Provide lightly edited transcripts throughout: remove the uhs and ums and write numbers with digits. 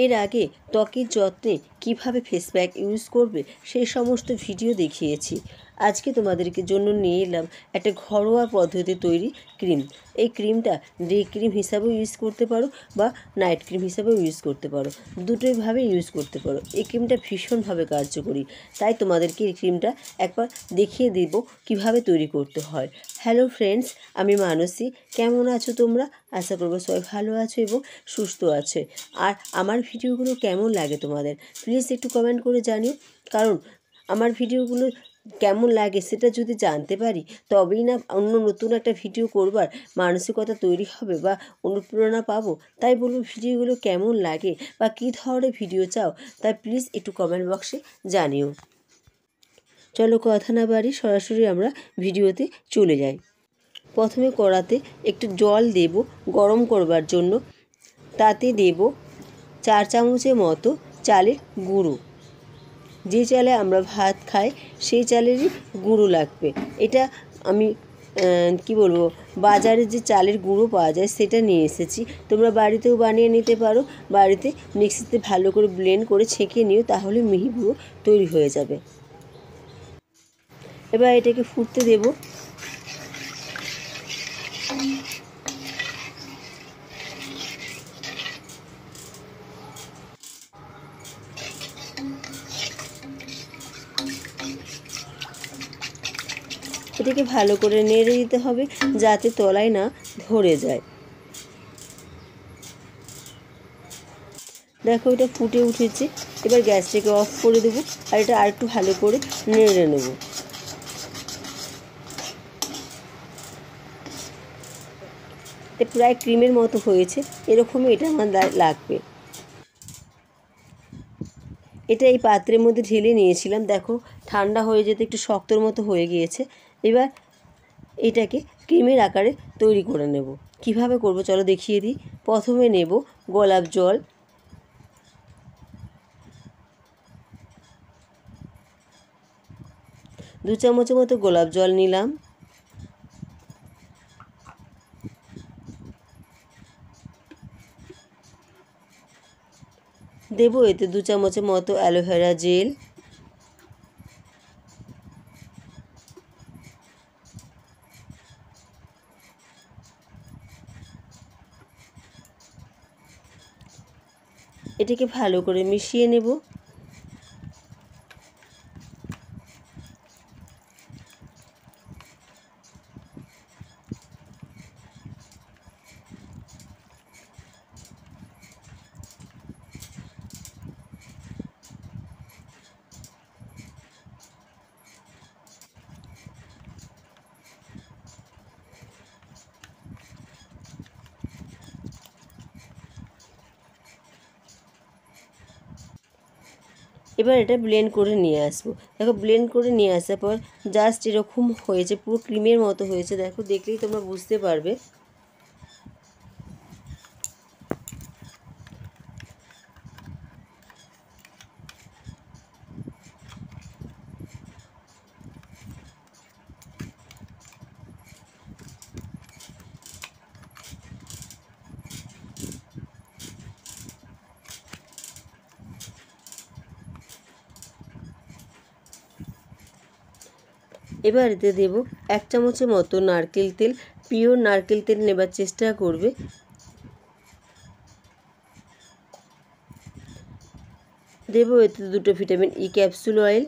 এর আগে ত্বকের যত্নে কিভাবে ফেস প্যাক ইউজ করবে সেই সমস্ত ভিডিও দেখিয়েছি। আজকে তোমাদেরকে জন্য নিয়ে এলাম একটা ঘরোয়া পদ্ধতিতে তৈরি ক্রিম। এই ক্রিমটা ডে ক্রিম হিসাবেও ইউজ করতে পারো বা নাইট ক্রিম হিসাবেও ইউজ করতে পারো, দুটোইভাবে ইউজ করতে পারো। এই ক্রিমটা ভীষণভাবে কার্যকরী, তাই তোমাদেরকে এই ক্রিমটা একবার দেখিয়ে দেব কিভাবে তৈরি করতে হয়। হ্যালো ফ্রেন্ডস, আমি মানসী। কেমন আছো তোমরা? আশা করবো সবাই ভালো আছো এবং সুস্থ আছে। আর আমার ভিডিওগুলো কেমন লাগে তোমাদের প্লিজ একটু কমেন্ট করে জানিও, কারণ আমার ভিডিওগুলো কেমন লাগে সেটা যদি জানতে পারি তবেই না অন্য নতুন একটা ভিডিও করবার মানসিকতা তৈরি হবে বা অনুপ্রেরণা পাবো। তাই বলবো ভিডিওগুলো কেমন লাগে বা কী ধরনের ভিডিও চাও তাই প্লিজ একটু কমেন্ট বক্সে জানিও। চলো কথা না বাড়ি সরাসরি আমরা ভিডিওতে চলে যাই। প্রথমে কড়াতে একটু জল দেব গরম করবার জন্য। তাতে দেব 4 চামচের মতো চালের গুঁড়ো। যে চালে আমরা ভাত খাই সেই চালেরই গুঁড়ো লাগবে। এটা আমি কি বলবো, বাজারে যে চালের গুঁড়ো পাওয়া যায় সেটা নিয়ে এসেছি। তোমরা বাড়িতেও বানিয়ে নিতে পারো, বাড়িতে মিক্সিতে ভালো করে ব্লেন্ড করে ছেঁকে নিও, তাহলে মিহি গুঁড়ো তৈরি হয়ে যাবে। এবার এটাকে ফুটতে দেব। এটাকে ভালো করে নেড়ে দিতে হবে যাতে তলায় না ধরে যায়। দেখো এটা ফুটে উঠেছে। এবার গ্যাসটাকে অফ করে দেবো আর এটা আর একটু ভালো করে নেড়ে নেব। প্রায় ক্রিমের মতো হয়েছে, এরকমই এটা আমার লাগবে। এটা এই পাত্রের মধ্যে ঢেলে নিয়েছিলাম, দেখো ঠান্ডা হয়ে যেতে একটু শক্তর মতো হয়ে গিয়েছে। এবার এটাকে ক্রিমের আকারে তৈরি করে নেব। কিভাবে করব চলো দেখিয়ে দিই। প্রথমে নেব গোলাপ জল, দু চামচের মতো গোলাপ জল নিলাম। দেব এতে 2 চামচের মতো অ্যালোভেরা জেল, এটাকে ভালো করে মিশিয়ে নেব। এবার এটা ব্লেন্ড করে নিয়ে আসবো। দেখো ব্লেন্ড করে নিয়ে আসার পর জাস্ট এরকম হয়েছে, পুরো ক্রিমের মতো হয়েছে। দেখো দেখলেই তোমরা বুঝতে পারবে। এবার এতে দেব 1 চামচের মতো নারকেল তেল। পিওর নারকেল তেল নেবার চেষ্টা করবে। দেব এতে 2টো ভিটামিন ই ক্যাপসুল অয়েল।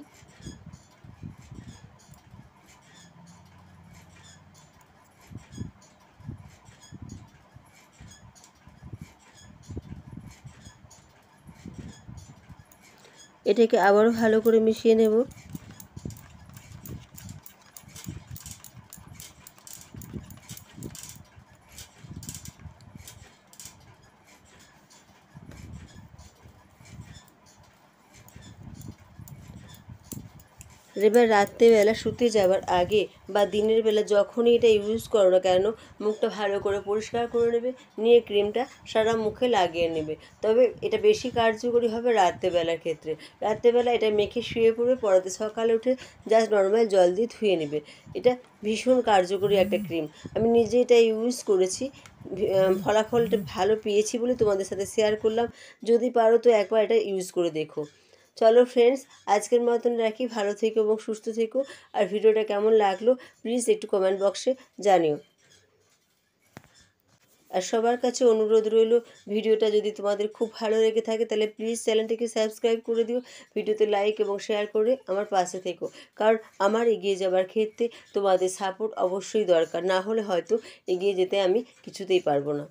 এটাকে আবারও ভালো করে মিশিয়ে নেব। এবার রাত্রেবেলা শুতে যাওয়ার আগে বা দিনের বেলা যখনই এটা ইউজ করো না কেন, মুখটা ভালো করে পরিষ্কার করে নেবে, নিয়ে ক্রিমটা সারা মুখে লাগিয়ে নেবে। তবে এটা বেশি কার্যকরী হবে রাত্রেবেলার ক্ষেত্রে। রাত্রেবেলা এটা মেখে শুয়ে পড়বে, পরের সকালে উঠে জাস্ট নর্মাল জল দিয়ে ধুয়ে নেবে। এটা ভীষণ কার্যকরী একটা ক্রিম, আমি নিজে এটা ইউজ করেছি। ফলাফলটা ভালো পেয়েছি বলে তোমাদের সাথে শেয়ার করলাম। যদি পারো তো একবার এটা ইউজ করে দেখো। চলো ফ্রেন্ডস, আজকের মতন রাখি। ভালো থেকো এবং সুস্থ থেকো। আর ভিডিওটা কেমন লাগলো প্লিজ একটু কমেন্ট বক্সে জানিও। আর সবার কাছে অনুরোধ রইল, ভিডিওটা যদি তোমাদের খুব ভালো লেগে থাকে তাহলে প্লিজ চ্যানেলটিকে সাবস্ক্রাইব করে দিও, ভিডিওতে লাইক এবং শেয়ার করে আমার পাশে থেকো। কারণ আমার এগিয়ে যাবার ক্ষেত্রে তোমাদের সাপোর্ট অবশ্যই দরকার, না হলে হয়তো এগিয়ে যেতে আমি কিছুতেই পারবো না।